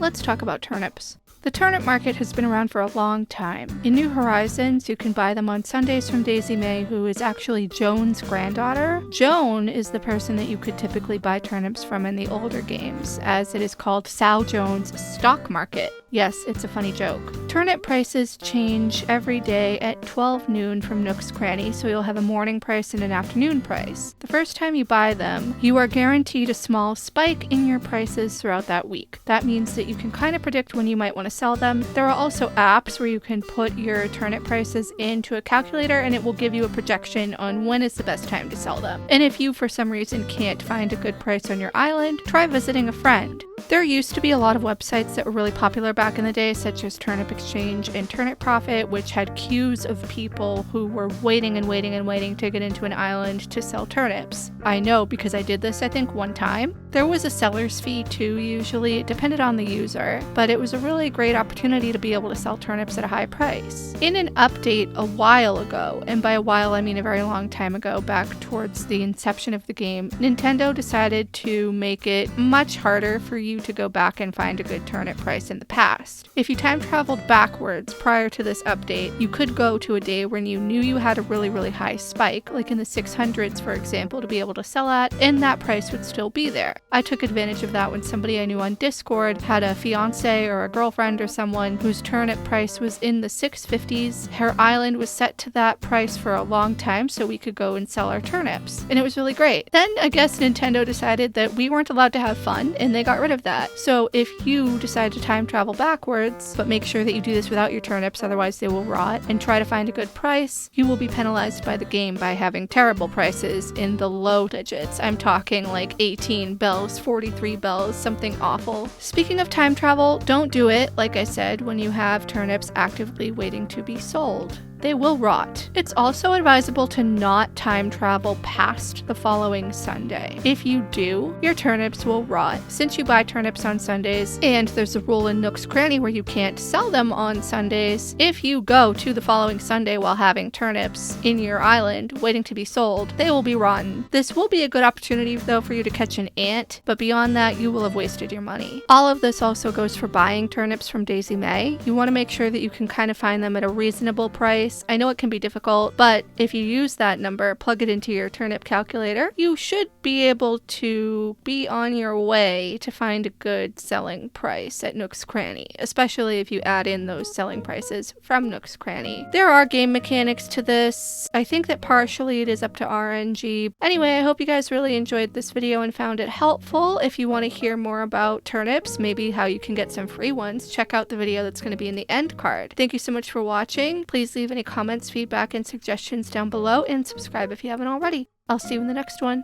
let's talk about turnips. The turnip market has been around for a long time. In New Horizons, you can buy them on Sundays from Daisy May, who is actually Joan's granddaughter. Joan is the person that you could typically buy turnips from in the older games, as it is called Sal Jones' stock market. Yes, it's a funny joke. Turnip prices change every day at 12 noon from Nook's Cranny, so you'll have a morning price and an afternoon price. The first time you buy them, you are guaranteed a small spike in your prices throughout that week. That means that you can kind of predict when you might want to sell them. There are also apps where you can put your turnip prices into a calculator and it will give you a projection on when is the best time to sell them. And if you for some reason can't find a good price on your island, try visiting a friend. There used to be a lot of websites that were really popular back in the day, such as Turnip Exchange and Turnip Profit, which had queues of people who were waiting and waiting and waiting to get into an island to sell turnips. I know because I did this, I think, one time. There was a seller's fee too, usually. It depended on the user, but it was a really great opportunity to be able to sell turnips at a high price. In an update a while ago, and by a while I mean a very long time ago, back towards the inception of the game, Nintendo decided to make it much harder for you to go back and find a good turnip price in the past. If you time traveled backwards prior to this update, you could go to a day when you knew you had a really high spike, like in the 600s for example, to be able to sell at, and that price would still be there. I took advantage of that when somebody I knew on Discord had a fiance or a girlfriend or someone whose turnip price was in the 650s. Her island was set to that price for a long time so we could go and sell our turnips, and it was really great. Then I guess Nintendo decided that we weren't allowed to have fun and they got rid of that. So if you decide to time travel backwards, but make sure that you do this without your turnips, otherwise they will rot, and try to find a good price, you will be penalized by the game by having terrible prices in the low digits. I'm talking like 18 bells, 43 bells, something awful. Speaking of time travel, don't do it, like I said, when you have turnips actively waiting to be sold. They will rot. It's also advisable to not time travel past the following Sunday. If you do, your turnips will rot. Since you buy turnips on Sundays, and there's a rule in Nook's Cranny where you can't sell them on Sundays, if you go to the following Sunday while having turnips in your island waiting to be sold, they will be rotten. This will be a good opportunity though for you to catch an ant, but beyond that you will have wasted your money. All of this also goes for buying turnips from Daisy May. You want to make sure that you can kind of find them at a reasonable price. I know it can be difficult, but if you use that number, plug it into your turnip calculator, you should be able to be on your way to find a good selling price at Nook's Cranny, especially if you add in those selling prices from Nook's Cranny. There are game mechanics to this. I think that partially it is up to RNG. Anyway, I hope you guys really enjoyed this video and found it helpful. If you want to hear more about turnips, maybe how you can get some free ones, check out the video that's going to be in the end card. Thank you so much for watching. Please leave any comments, feedback, and suggestions down below, and subscribe if you haven't already. I'll see you in the next one.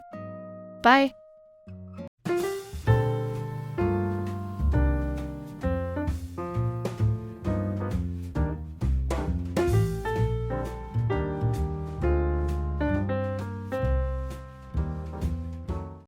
Bye!